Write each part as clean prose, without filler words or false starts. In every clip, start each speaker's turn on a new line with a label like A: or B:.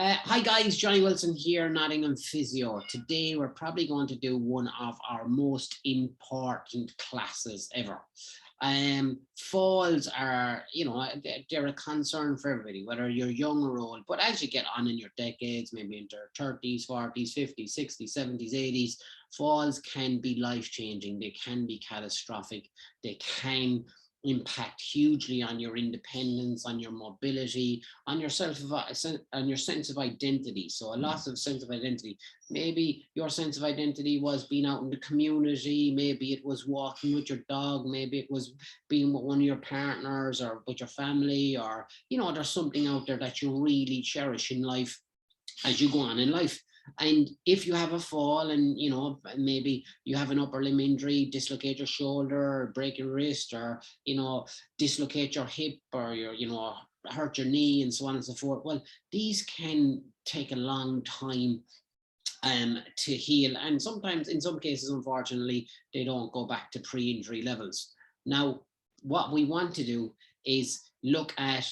A: Hi guys, Johnny Wilson here, Nottingham Physio. Today we're probably going to do one of our most important classes ever. Falls are, they're a concern for everybody, whether you're young or old, but as you get on in your decades, maybe into your 30s, 40s, 50s, 60s, 70s, 80s, falls can be life-changing. They can be catastrophic. They can impact hugely on your independence, on your mobility, on your sense of identity. So a loss of sense of identity. Maybe your sense of identity was being out in the community, maybe it was walking with your dog, maybe it was being with one of your partners or with your family, or there's something out there that you really cherish in life as you go on in life. And if you have a fall and, maybe you have an upper limb injury, dislocate your shoulder, break your wrist, or, dislocate your hip, or hurt your knee and so on and so forth. Well, these can take a long time to heal. And sometimes, in some cases, unfortunately, they don't go back to pre-injury levels. Now, what we want to do is look at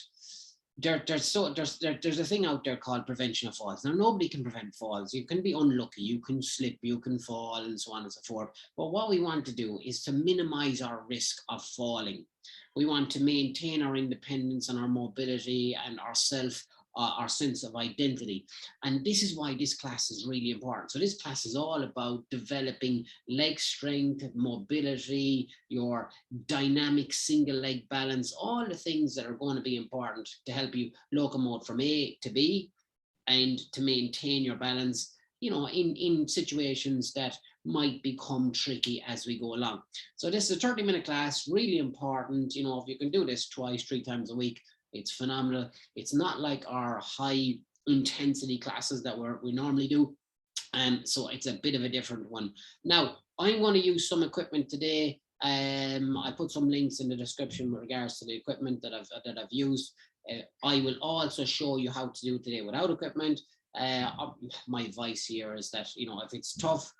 A: there's a thing out there called prevention of falls. Now, nobody can prevent falls. You can be unlucky, you can slip, you can fall, and so on and so forth. But what we want to do is to minimize our risk of falling. We want to maintain our independence and our mobility and our sense of identity. And this is why this class is really important. So this class is all about developing leg strength, mobility, your dynamic single leg balance, all the things that are going to be important to help you locomote from A to B and to maintain your balance, in situations that might become tricky as we go along. So this is a 30-minute class, really important. If you can do this twice, 3 times a week, it's phenomenal. It's not like our high intensity classes that we normally do. So it's a bit of a different one. Now, I'm going to use some equipment today. I put some links in the description with regards to the equipment that I've used. I will also show you how to do it today without equipment. My advice here is that, if it's tough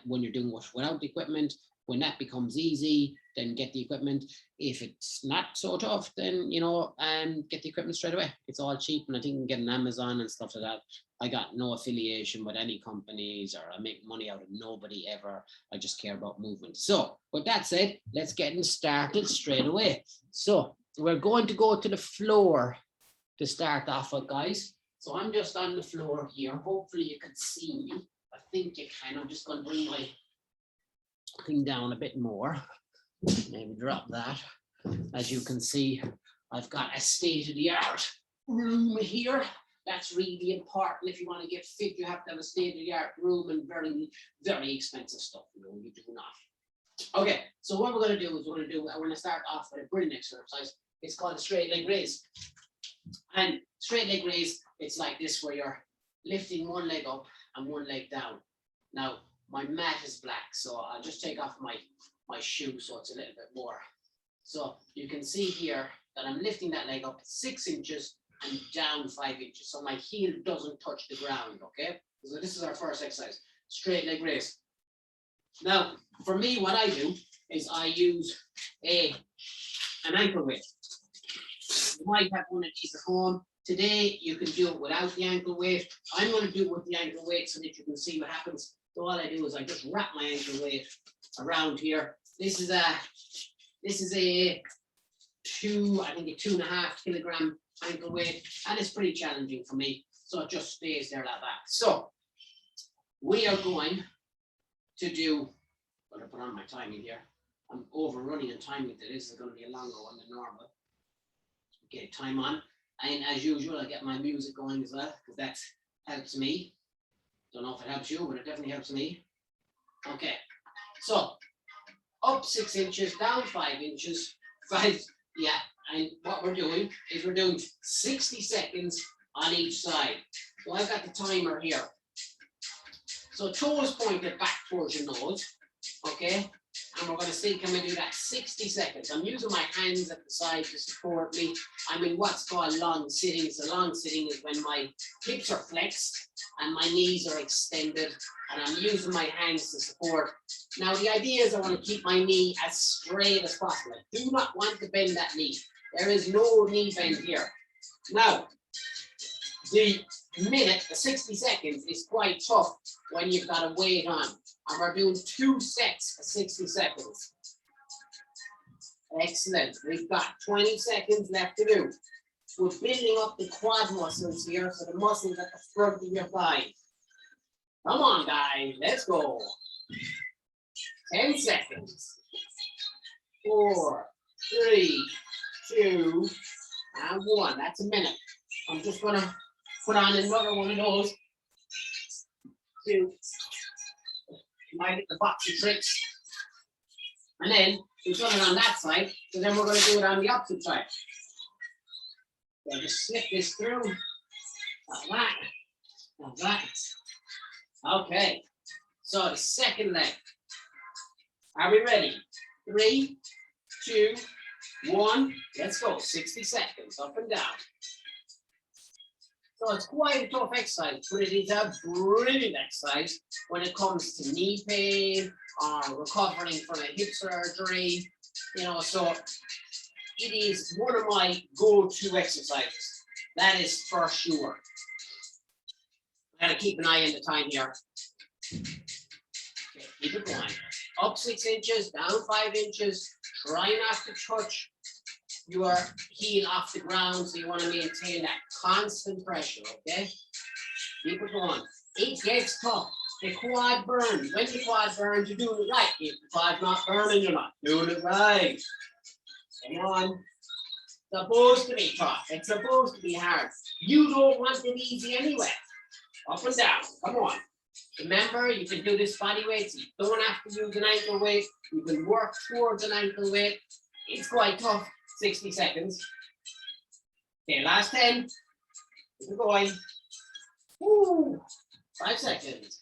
A: when you're doing it without the equipment, when that becomes easy, then get the equipment. If it's not so tough, then, get the equipment straight away. It's all cheap, and I think you can get on Amazon and stuff like that. I got no affiliation with any companies, or I make money out of nobody ever. I just care about movement. So with that said, let's get started straight away. So we're going to go to the floor to start off with, guys. So I'm just on the floor here. Hopefully you can see me. I think you can. I'm just going to bring my thing down a bit more, maybe drop that. As you can see, I've got a state-of-the-art room here. That's really important. If you want to get fit, you have to have a state-of-the-art room, and very, very expensive stuff. You do not. Okay, so what we're going to do is we're going to start off with a breathing exercise. It's called a straight leg raise. And straight leg raise, it's like this, where you're lifting one leg up and one leg down. Now, my mat is black, so I'll just take off my shoe so it's a little bit more. So you can see here that I'm lifting that leg up 6 inches and down 5 inches. So my heel doesn't touch the ground, okay? So this is our first exercise, straight leg raise. Now, for me, what I do is I use an ankle weight. You might have one of these at home. Today, you can do it without the ankle weight. I'm going to do it with the ankle weight so that you can see what happens. So all I do is I just wrap my ankle weight around here. This is a 2.5 kilogram ankle weight, and it's pretty challenging for me. So it just stays there like that. So we are going to do, I'm going to put on my timing here. I'm overrunning in timing. This is going to be a longer one than normal. Okay, time on. And as usual, I get my music going as well, because that helps me. Don't know if it helps you, but it definitely helps me. Okay, so up 6 inches, down 5 inches, yeah. And what we're doing is we're doing 60 seconds on each side. So I've got the timer here. So toes pointed back towards your nose, okay? And we're going to see, can we do that 60 seconds? I'm using my hands at the side to support me. I'm in what's called long sitting. So long sitting is when my hips are flexed and my knees are extended, and I'm using my hands to support. Now the idea is I want to keep my knee as straight as possible. I do not want to bend that knee. There is no knee bend here. Now, the minute, the 60 seconds is quite tough when you've got a weight on. And we're doing 2 sets of 60 seconds. Excellent. We've got 20 seconds left to do. We're building up the quad muscles here, so the muscles at the front of your thigh. Come on, guys, let's go. 10 seconds. 4, 3, 2, and 1. That's a minute. I'm just gonna put on another one of those. 2. Might get the boxing tricks. And then we've done it on that side, so then we're gonna do it on the opposite side. So just slip this through. Like that. Like that. Okay. So the second leg. Are we ready? 3, 2, 1. Let's go. 60 seconds up and down. So it's quite a tough exercise, but it is a brilliant exercise when it comes to knee pain or recovering from a hip surgery. You know, so it is one of my go-to exercises. That is for sure. I gotta keep an eye on the time here. Okay, keep it going. Up 6 inches, down 5 inches. Try not to touch your heel off the ground, so you want to maintain that constant pressure, okay? Keep it going. It gets tough. The quad burns. When the quad burns, you're doing it right. If the quad's not burning, you're not doing it right. Come on. It's supposed to be tough. It's supposed to be hard. You don't want it easy anyway. Up and down. Come on. Remember, you can do this body weight, so you don't have to use an ankle weight. You can work towards an ankle weight. It's quite tough. 60 seconds. Okay, last 10. Keep going. Woo. 5 seconds.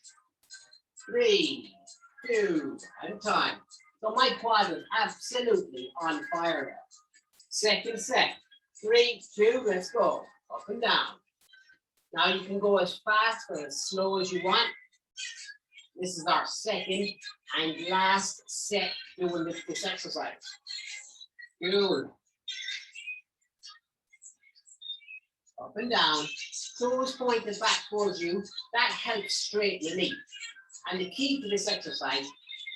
A: 3, 2, and time. So my quad is absolutely on fire there. Second set. 3, 2, let's go. Up and down. Now you can go as fast or as slow as you want. This is our second and last set doing this exercise. Good. Up and down. Toes pointed back towards you. That helps straighten the knee. And the key to this exercise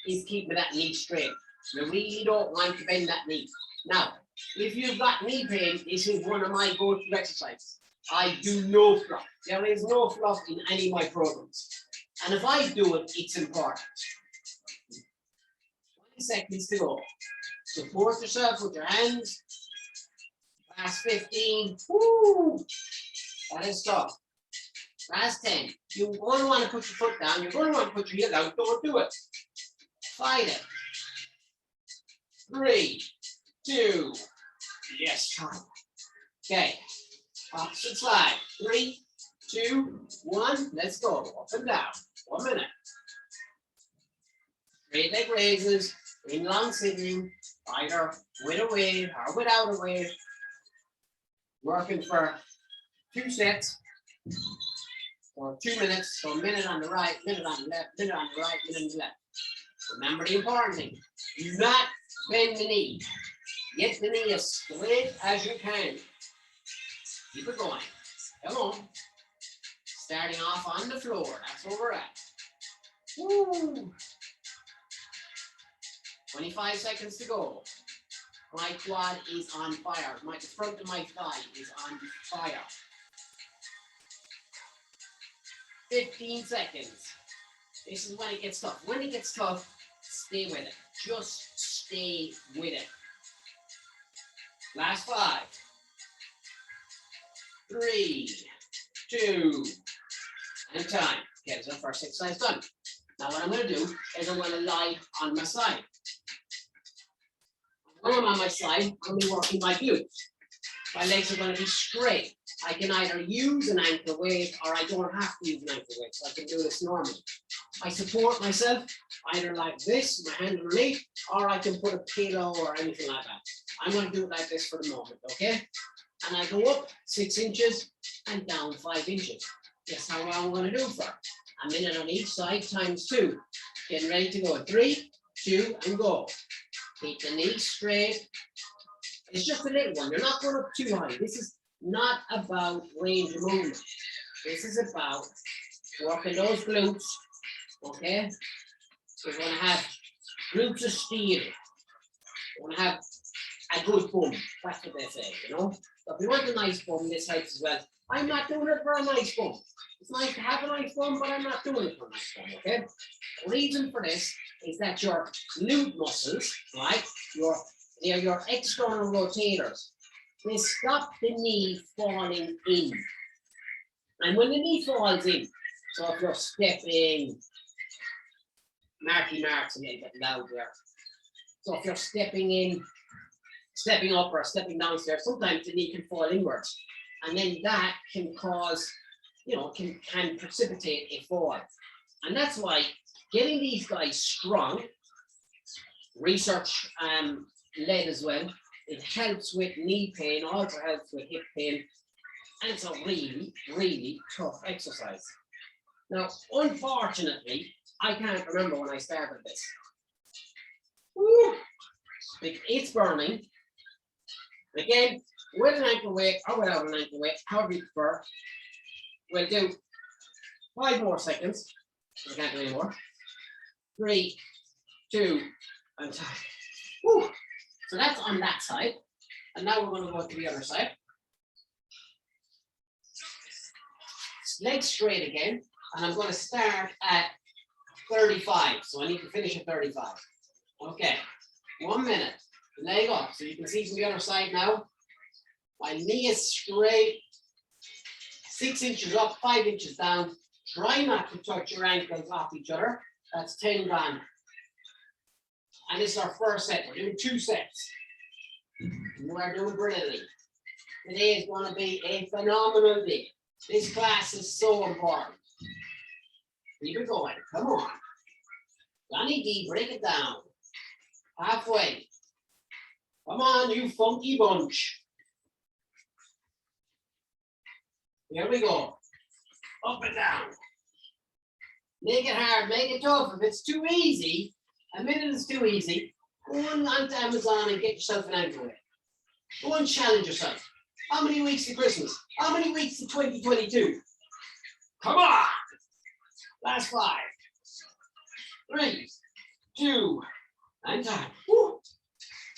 A: is keeping that knee straight. You really don't want to bend that knee. Now, if you've got knee pain, this is one of my go-to exercises. I do no fluff. There is no fluff in any of my programs. And if I do it, it's important. 20 seconds to go. Support yourself with your hands. Last 15. Woo! That is tough. Last 10. You're going to want to put your foot down. You're going to want to put your heel down. Don't do it. Fight it. 3, 2. Yes, time. Okay. Opposite side. 3, 2, 1. Let's go. Up and down. 1 minute. Straight leg raises. In long sitting. Either with a weight or without a weight. Working for 2 sets. For 2 minutes. So a minute on the right, minute on the left, minute on the right, minute on the left. Remember the important thing. Do not bend the knee. Get the knee as straight as you can. Keep it going. Come on. Starting off on the floor. That's where we're at. Woo. 25 seconds to go. My quad is on fire. The front of my thigh is on fire. 15 seconds. This is when it gets tough. When it gets tough, stay with it. Just stay with it. Last 5. 3, 2, and time. Okay, so the first exercise done. Now what I'm going to do is I'm going to lie on my side. When I'm on my side, I'm going to be working my glutes. My legs are going to be straight. I can either use an ankle weight or I don't have to use an ankle weight, so I can do this normally. I support myself either like this, my hand underneath, or I can put a pillow or anything like that. I'm going to do it like this for the moment, okay? And I go up 6 inches and down 5 inches. Guess how long I'm going to do for? A minute on each side times 2. Getting ready to go. 3, 2, and go. Keep the knee straight. It's just a little one. You're not going up too high. This is not about range of movement. This is about working those glutes, okay? So we're gonna have glutes of steel. We're gonna have a good bum. That's what they say, you know? So if you want a nice bum, this helps as well. I'm not doing it for a nice bum. It's nice to have a nice bum, but I'm not doing it for a nice bum, okay? The reason for this is that your glute muscles, right? They're your external rotators. They stop the knee falling in. And when the knee falls in, so if you're stepping, Marky Mark's a little bit loud there. So if you're stepping in, stepping up or stepping downstairs, sometimes the knee can fall inwards. And then that can cause, you know, can precipitate a fall. And that's why getting these guys strong, research led as well, it helps with knee pain, also helps with hip pain. And it's a really, really tough exercise. Now, unfortunately, I can't remember when I started this. Woo! It's burning. Again, with an ankle weight or without an ankle weight, however you prefer. We'll do 5 more seconds. I can't do any more. 3, 2, and time. Woo! So that's on that side. And now we're going to go to the other side. Legs straight again. And I'm going to start at 35. So I need to finish at 35. Okay. 1 minute. Leg up. So you can see from the other side now. My knee is straight. 6 inches up, 5 inches down. Try not to touch your ankles off each other. That's 10 gone. And this is our first set. We're doing 2 sets. We're doing brilliantly. Today is going to be a phenomenal day. This class is so important. Keep it going. Come on. Johnny D, break it down. Halfway. Come on, you funky bunch. Here we go. Up and down. Make it hard, make it tough. If it's too easy, a minute is too easy, go on to Amazon and get yourself an ankle weight. Go and challenge yourself. How many weeks to Christmas? How many weeks to 2022? Come on. Last 5. 3, 2, and time. Woo.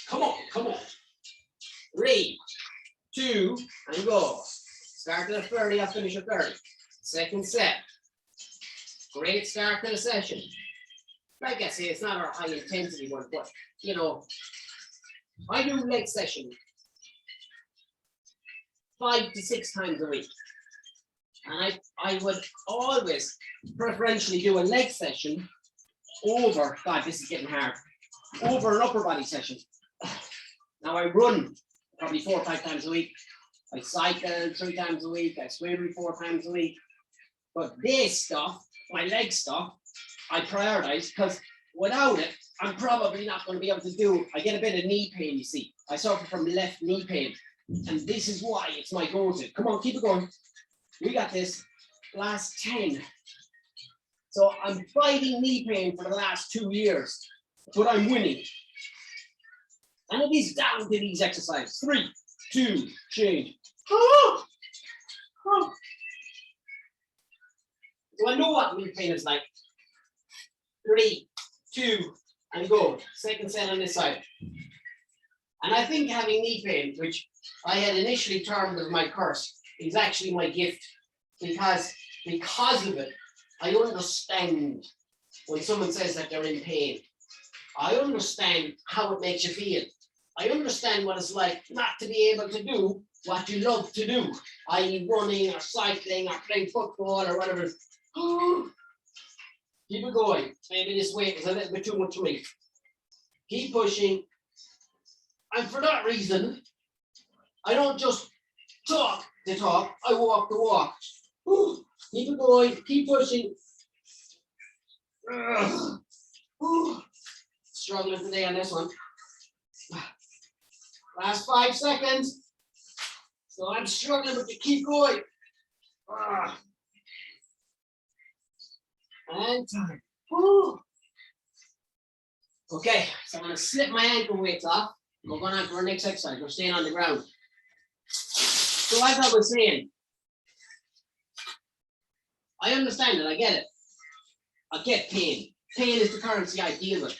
A: Come on, come on. 3, 2, and go. Start at 30, I'll finish at 30. Second set. Great start to the session. Like I say, it's not our high intensity one, but you know, I do leg session 5 to 6 times a week. And I would always preferentially do a leg session over, God, this is getting hard, over an upper body session. Now I run probably 4 or 5 times a week. I cycle 3 times a week. I swim 4 times a week. But this stuff, my leg stuff, I prioritize because without it, I'm probably not going to be able to do. I get a bit of knee pain, you see. I suffer from left knee pain. And this is why it's my go-to. Come on, keep it going. We got this. Last 10. So I'm fighting knee pain for the last 2 years, but I'm winning. And it is down to these exercises. 3, 2, change. Oh! Oh. So I know what knee pain is like. 3, 2, and go. Second set on this side. And I think having knee pain, which I had initially termed as my curse, is actually my gift. Because of it, I understand when someone says that they're in pain. I understand how it makes you feel. I understand what it's like not to be able to do what you love to do, i.e. running or cycling or playing football or whatever. Keep it going. Maybe this weight is a little bit too much for me. Keep pushing. And for that reason, I don't just talk the talk, I walk the walk. Keep it going, keep pushing. Struggling today on this one. Last 5 seconds. So I'm struggling, but you keep going. And time. Okay, so I'm going to slip my ankle weights off. We're going on to our next exercise. We're staying on the ground. So as I was saying, I understand it, I get it. I get pain. Pain is the currency I deal with.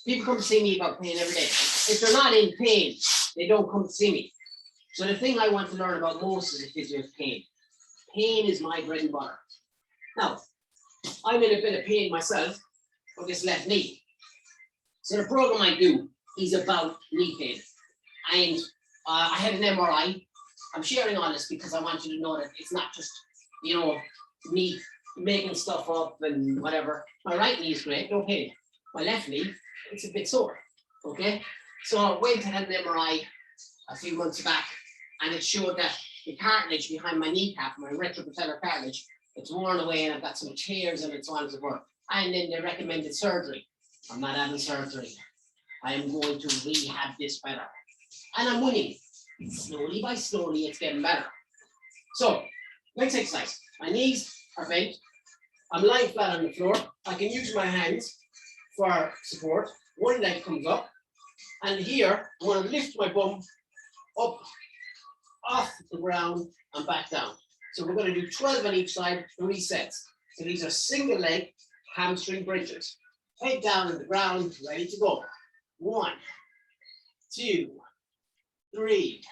A: People come to see me about pain every day. If they're not in pain, they don't come to see me. So the thing I want to learn about most is the physio is pain. Pain is my bread and butter. Now, I'm in a bit of pain myself with this left knee. So the program I do is about knee pain. And I had an MRI. I'm sharing all this because I want you to know that it's not just, you know, me making stuff up and whatever. My right knee is great, no pain. My left knee, it's a bit sore, okay? So I went and had an MRI a few months back, and it showed that the cartilage behind my kneecap, my retropatellar cartilage, it's worn away and I've got some tears and so on and so forth. And then they recommended surgery. I'm not having surgery. I am going to rehab this better. And I'm winning. Slowly by slowly, it's getting better. So, next exercise. My knees are bent. I'm lying flat on the floor. I can use my hands for support. One leg comes up. And here, I want to lift my bum up, off the ground, and back down. So we're going to do 12 on each side, 3 sets. So these are single leg hamstring bridges. Head down on the ground, ready to go. 1, 2, 3,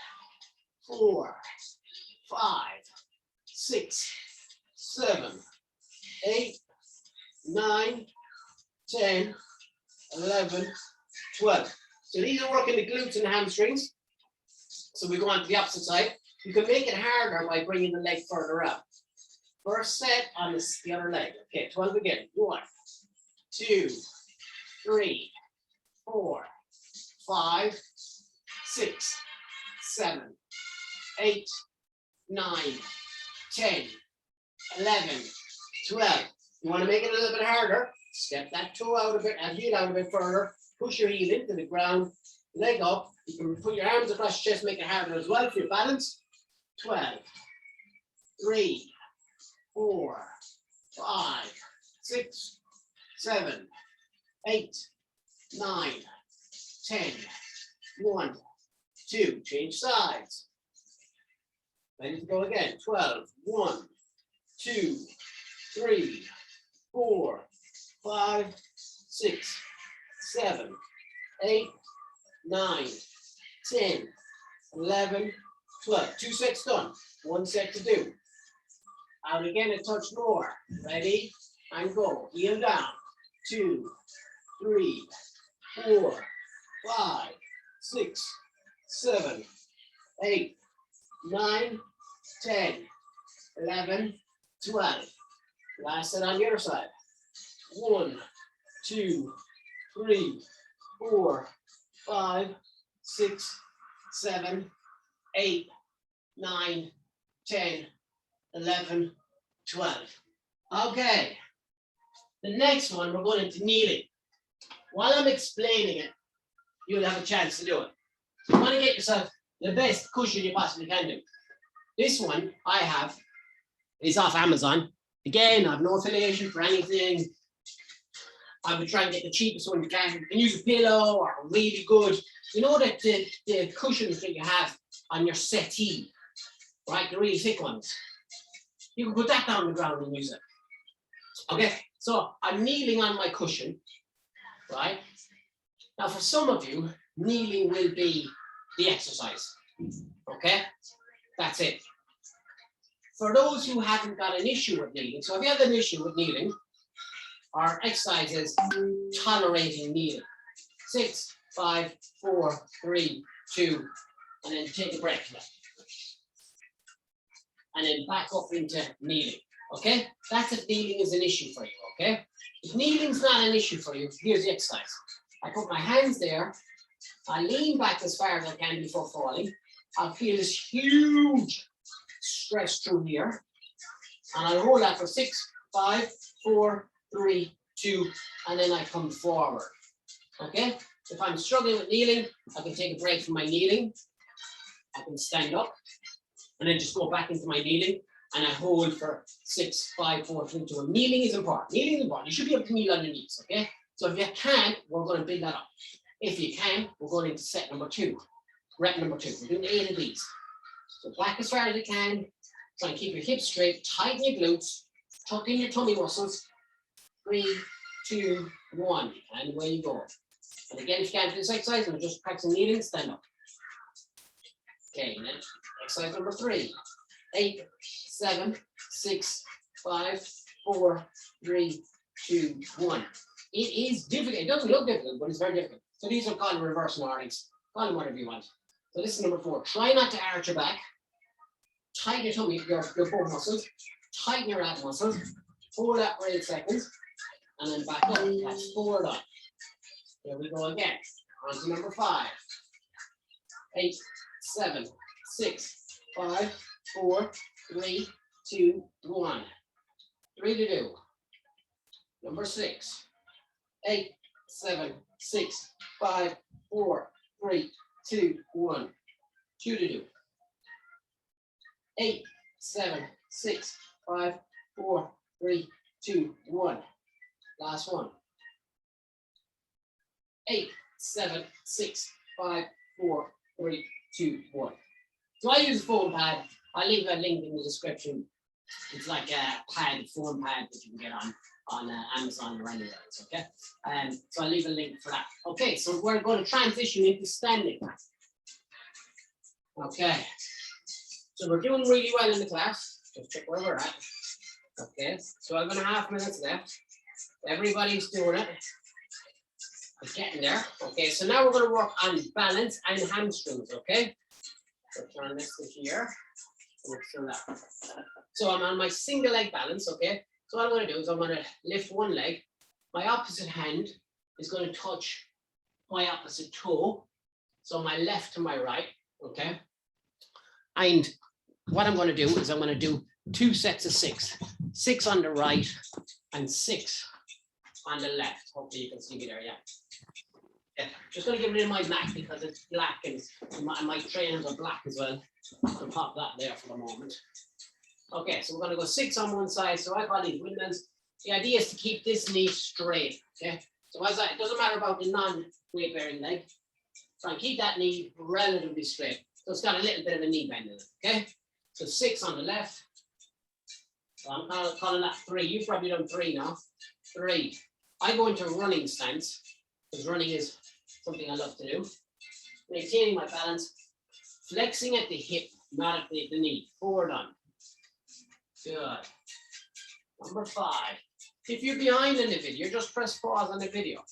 A: 4, 5, 6, 7, 8, 9, 10, 11, 12. So these are working the glutes and the hamstrings. So we go on to the opposite side. You can make it harder by bringing the leg further out. First set on the other leg. Okay, 12 again. 1, 2, 3, 4, 5, 6, 7, 8, 9, 10, 11, 12. You want to make it a little bit harder? Step that toe out a bit and heel out a bit further. Push your heel into the ground, leg up. You can put your arms across your chest, make it harder as well for your balance. 12, 3, 4, 5, 6, 7, 8, 9, 10, 1, 2. Change sides. Ready to go again. 12, 1, 2, 3, 4, 5, 6, 7, 8, 9, 10, 11, 12. 2 sets done. 1 set to do. Out again a touch more. Ready? And go. Heel down. 2, 3, 4, 5, 6, 7, 8, 9, 10, 11, 12. Last set on the other side. 1, 2, 3, 4, 5, 6, 7, 8, 9, 10, 11, 12. Okay. The next one, we're going into kneeling. While I'm explaining it, you'll have a chance to do it. You want to get yourself the best cushion you possibly can do. This one I have is off Amazon. Again, I have no affiliation for anything. I would try and get the cheapest one you can. You can use a pillow or really good. You know that the cushions that you have on your settee, right? The really thick ones. You can put that down on the ground and use it. Okay, so I'm kneeling on my cushion, right? Now for some of you, kneeling will be the exercise. Okay, that's it. For those who haven't got an issue with kneeling, so if you have an issue with kneeling, our exercise is tolerating kneeling. 6, 5, 4, 3, 2, and then take a break. And then back up into kneeling. Okay? That's if kneeling is an issue for you. Okay? If kneeling's not an issue for you, here's the exercise. I put my hands there. I lean back as far as I can before falling. I'll feel this huge stretch through here. And I'll hold that for 6, 5, 4, 3, 2, and then I come forward. Okay? If I'm struggling with kneeling, I can take a break from my kneeling. I can stand up and then just go back into my kneeling, and I hold for 6, 5, 4, 3, 2. Kneeling is important. Kneeling is important. You should be able to kneel on your knees. Okay? So if you can't, we're going to build that up. If you can, we're going into set number 2. Rep number 2. We're doing 8 of these. So back as far as you can. Try and keep your hips straight. Tighten your glutes. Tuck in your tummy muscles. 3, 2, 1, and away you go. And again, if you can't do this exercise, I'm just practicing kneeling, stand up. Okay, then exercise number 3. 8, 7, 6, 5, 4, 3, 2, 1. It is difficult. It doesn't look difficult, but it's very difficult. So these are called reverse Nordics. Call them whatever you want. So this is number 4. Try not to arch your back. Tighten your tummy, your both muscles. Tighten your ab muscles. Hold that for 8 seconds. And then back up. That's forward up. Here we go again. On to number 5. 8, 7, 6, 5, 4, 3, 2, 1. 3 to do. Number 6. 8, 7, 6, 5, 4, 3, 2, 1. 2 to do. 8, 7, 6, 5, 4, 3, 2, 1. Last one. 8, 7, 6, 5, 4, 3, 2, 1. So I use a foam pad. I'll leave a link in the description. It's like a pad, foam pad that you can get on Amazon or anywhere else, okay? So I'll leave a link for that. Okay, so we're going to transition into standing. Okay, so we're doing really well in the class. Just check where we're at. Okay, 12.5 minutes left. Everybody's doing it. I'm getting there. Okay, so now we're going to work on balance and hamstrings, okay? So turn this to here. So I'm on my single leg balance, okay? So what I'm going to do is I'm going to lift one leg. My opposite hand is going to touch my opposite toe. So my left to my right, okay? And what I'm going to do is I'm going to do 2 sets of 6. 6 on the right and 6 on the left. Hopefully you can see me there, yeah. Yeah, just going to get rid of my mat because it's black and my trainers are black as well. I'll pop that there for the moment. Okay, so we're going to go 6 on one side. So I call these windmills. The idea is to keep this knee straight. Okay, so it doesn't matter about the non-weight bearing leg. Try and keep that knee relatively straight. So it's got a little bit of a knee bend in it. Okay, so 6 on the left. So I'm calling that 3. You've probably done 3 now. 3. I go into running stance because running is something I love to do. Maintaining my balance, flexing at the hip, not at the knee. Forward on. Good. Number 5. If you're behind in the video, just press pause on the video.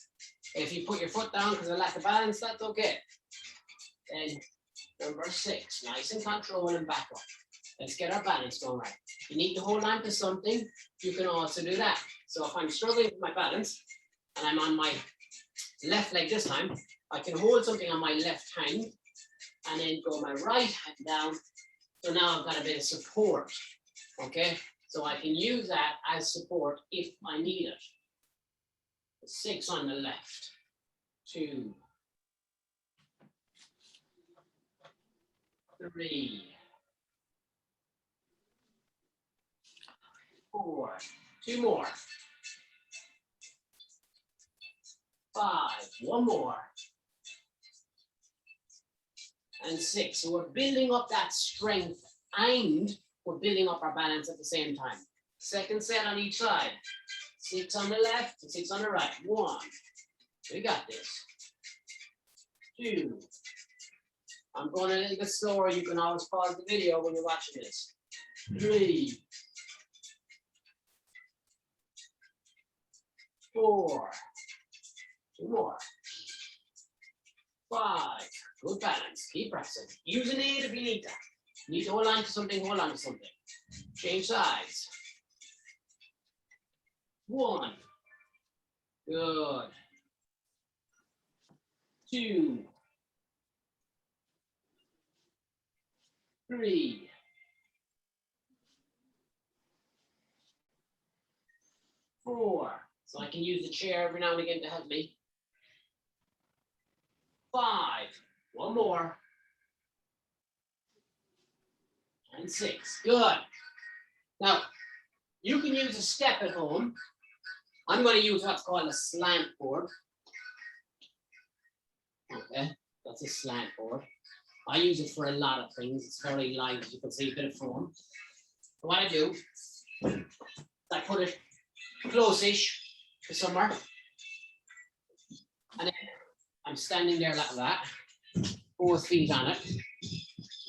A: If you put your foot down because of lack of balance, that's okay. Then number 6, nice and control and back up. Let's get our balance going right. If you need to hold on to something, you can also do that. So if I'm struggling with my balance and I'm on my left leg this time, I can hold something on my left hand and then go my right hand down. So now I've got a bit of support. Okay, so I can use that as support if I need it. 6 on the left. 2. 3. 4. 2 more. 5. 1 more. And 6. So we're building up that strength and we're building up our balance at the same time. Second set on each side. 6 on the left and 6 on the right. 1. We got this. 2. I'm going a little bit slower. You can always pause the video when you're watching this. 3. 4. 2 more. 5. Good balance. Keep pressing. Use an aid if you need that. You need to hold on to something, hold on to something. Change sides. 1. Good. 2. 3. 4. So I can use the chair every now and again to help me. 5. 1 more. And 6. Good. Now, you can use a step at home. I'm going to use what's called a slant board. Okay, that's a slant board. I use it for a lot of things. It's very light, as you can see, a bit of foam. What I do, I put it close-ish to somewhere. And then I'm standing there like that, both feet on it.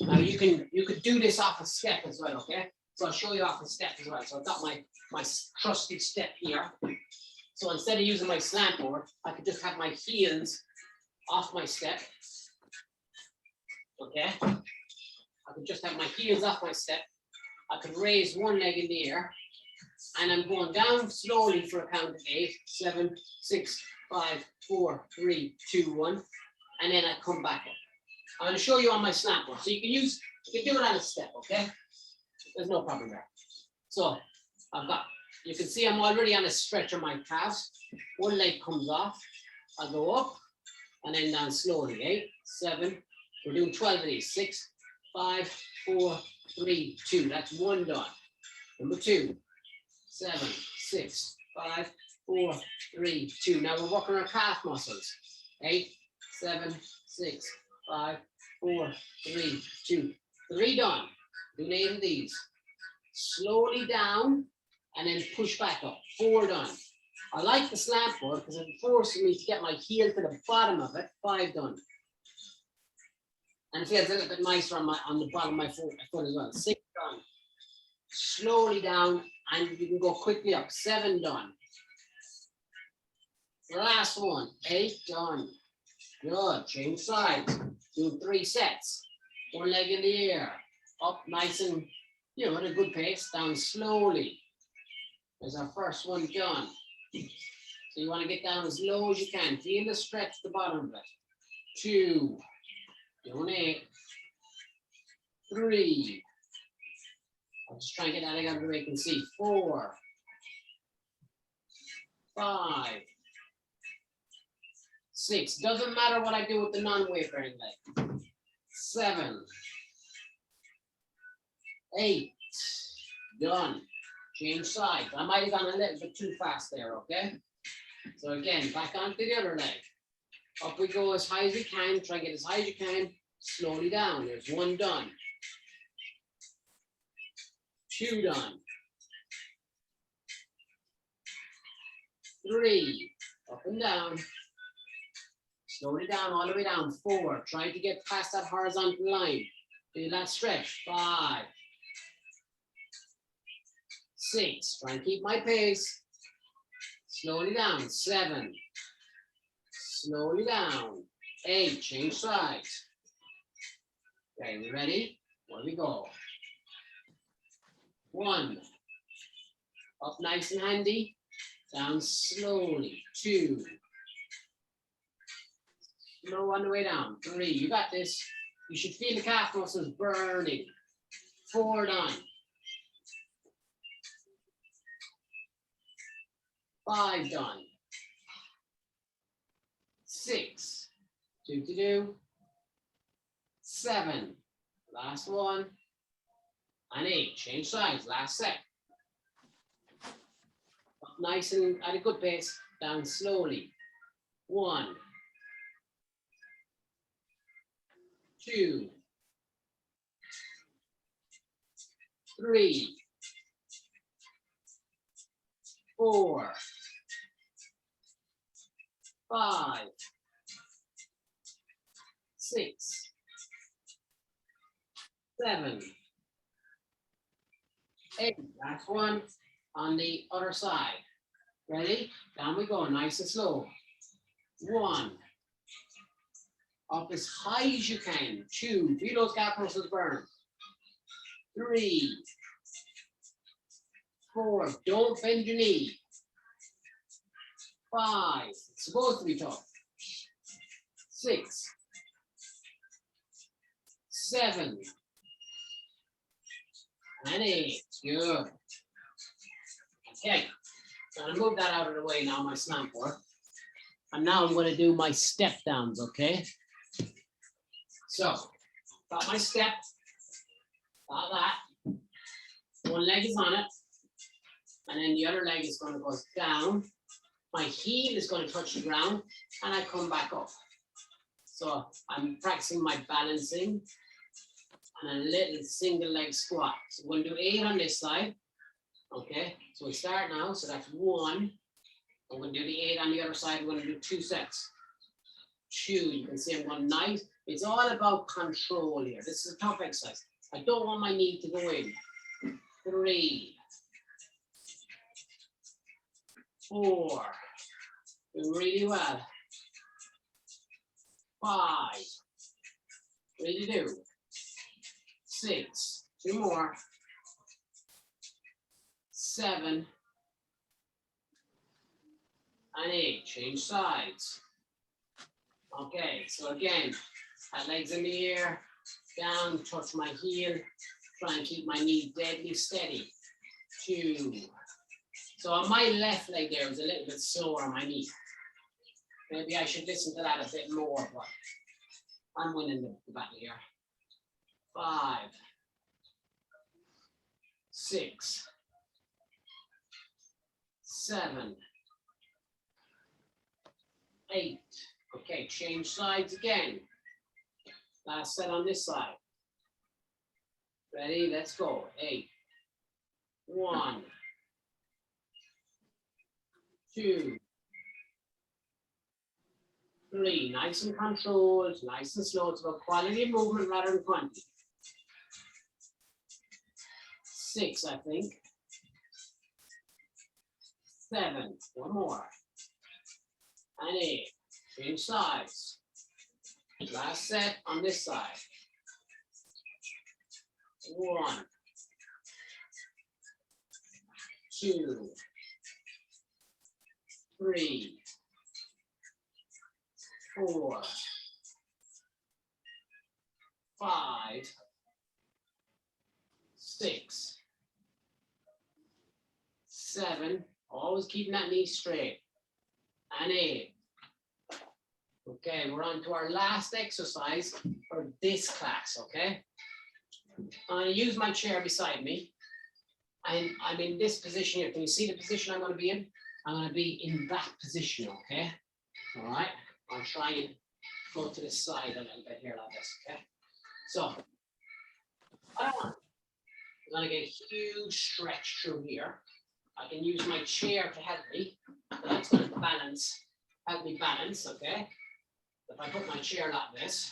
A: Now you could do this off a step as well, okay? So I'll show you off a step as well. So I've got my trusted step here. So instead of using my slant board, I could just have my heels off my step. Okay? I could just have my heels off my step. I could raise one leg in the air, and I'm going down slowly for a count of 8, 7, 6, 5, 4, 3, 2, 1, and then I come back up. I'm going to show you on my slant board. So you can do it on a step, okay? There's no problem there. So you can see I'm already on a stretch of my calves. One leg comes off. I'll go up and then down slowly. 8, 7, we're doing 12 of these. 6, 5, 4, 3, 2. That's one done. Number 2, 7, 6, 5, 4, 3, 2. Now we're working our calf muscles. 8, 7, 6, 5, 4, 3, 2. 3 done. Do 8 of these. Slowly down and then push back up. 4 done. I like the slant board because it forces me to get my heel to the bottom of it. 5 done. And it feels a little bit nicer on the bottom of my foot as well. 6 done. Slowly down and you can go quickly up. 7 done. Last one. 8 done. Good. Change sides. Do 3 sets. One leg in the air. Up nice and, at a good pace. Down slowly. There's our first one done. So you want to get down as low as you can. Feel the stretch at the bottom of it. 2. Doing 8. 3. I'll just try and get that leg out of the way you can see. 4. 5. 6. Doesn't matter what I do with the non-weight bearing leg. 7. 8. Done. Change sides. I might have gone a little bit too fast there, okay? So again, back onto the other leg. Up we go as high as we can. Try and get as high as you can. Slowly down. There's 1 done. 2 done. 3. Up and down. Slowly down, all the way down. 4. Try to get past that horizontal line. Do that stretch. 5. 6. Try and keep my pace. Slowly down. 7. Slowly down. 8. Change sides. Okay, we ready? Here we go. 1. Up nice and handy. Down slowly. 2. Slow on the way down. 3. You got this. You should feel the calf muscles burning. 4 done. 5 done. 6. 2 to do. 7. Last one. And 8. Change sides. Last set. Up nice and at a good pace. Down slowly. 1. 2. 3. 4. 5. 6. 7. 8. Last one on the other side. Ready? Down we go, nice and slow. 1. Up as high as you can. 2. Feel those calf muscles burn. 3. 4. Don't bend your knee. 5. It's supposed to be tough. 6. 7. And 8. Good. Okay. So I'm going to move that out of the way now, my slant board. And now I'm going to do my step downs, okay? So, got my step. Got that. One leg is on it. And then the other leg is going to go down. My heel is going to touch the ground. And I come back up. So I'm practicing my balancing. And a little single leg squat. So we're going to do 8 on this side. Okay, so we start now. So that's 1. I'm going to do the 8 on the other side. I'm going to do 2 sets. 2, you can see I'm going nice. It's all about control here. This is a tough exercise. I don't want my knee to go in. 3, 4, doing really well. 5, really do. 6, 2 more. 7, and 8, change sides. Okay, so again, have legs in the air, down, touch my heel, try and keep my knee deadly steady. 2. So on my left leg there is a little bit slower on my knee. Maybe I should listen to that a bit more, but I'm winning the battle here. 5, 6, 7, 8. Okay, change sides again. Last set on this side. Ready? Let's go. 8. 1, 2, 3. Nice and controlled, nice and slow. It's about quality of movement rather than quantity. 6, I think. 7. 1 more. And 8. Change sides. Last set on this side. 1, 2, 3, 4, 5, 6, 7. Always keeping that knee straight. And 8. Okay, we're on to our last exercise for this class, okay? I'm going to use my chair beside me. And I'm in this position here. Can you see the position I'm going to be in? I'm going to be in that position, okay? All right, I'll try and go to the side a little bit here like this, okay? So, I'm going to get a huge stretch through here. I can use my chair to help me. That's going to help me balance, okay? If I put my chair like this,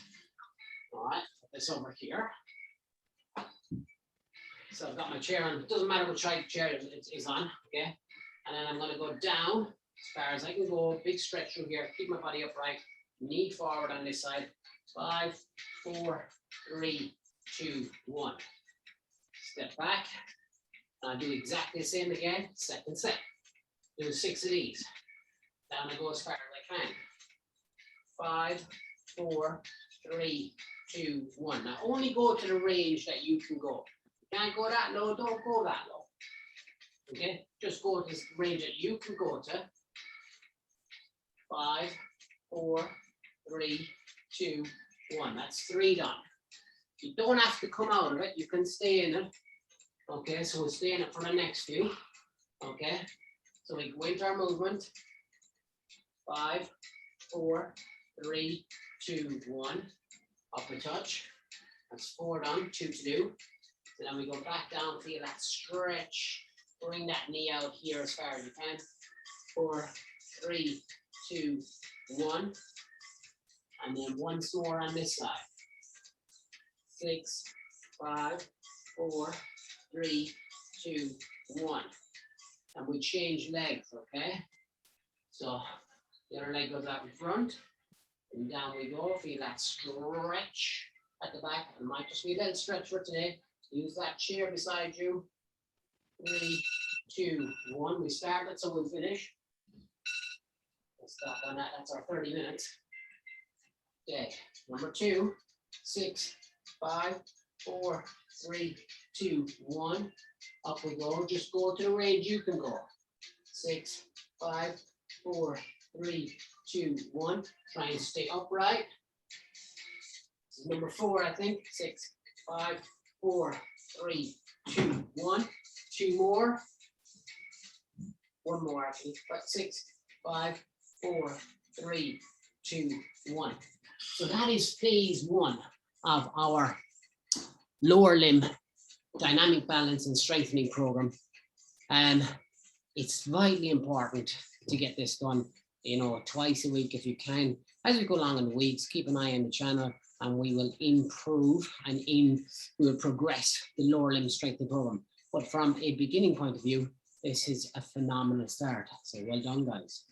A: all right, put this over here. So I've got my chair on, it doesn't matter which side chair it is on, okay? And then I'm going to go down as far as I can go, big stretch through here, keep my body upright, knee forward on this side. 5, 4, 3, 2, 1. Step back. And I'll do exactly the same again, second set. Do 6 of these. Down I go as far as I can. 5, 4, 3, 2, 1. Now only go to the range that you can go. You can't go that low, don't go that low. Okay, just go to the range that you can go to. 5, 4, 3, 2, 1. That's 3 done. You don't have to come out of it, you can stay in it. Okay, so we'll stay in it for the next few. Okay, so we go into our movement. 5, 4, 3, 2, 1. Up a touch. That's 4 done, 2 to do. So then we go back down, feel that stretch. Bring that knee out here as far as you can. 4, 3, 2, 1. And then once more on this side. 6, 5, 4, 3, 2, 1. And we change legs, okay? So the other leg goes out in front. And down we go. Feel that stretch at the back. It might just be a little stretch for today. Use that chair beside you. 3, 2, 1. We started, so we'll finish. Let's stop on that. That's our 30 minutes. Okay. Number 2, 6, 5, 4, 3, 2, 1. Up we go. Just go to the range you can go. 6, 5, 4, 3, 2, 1. Try and stay upright. This is number 4, I think. 6, 5, 4, 3, 2, 1. 2 more. 1 more actually. 6, 5, 4, 3, 2, 1. So that is phase 1 of our lower limb dynamic balance and strengthening program. It's vitally important to get this done, twice a week if you can. As we go along in the weeks, keep an eye on the channel, and we will improve and we will progress the lower limb strengthening program. But from a beginning point of view, this is a phenomenal start. So well done, guys.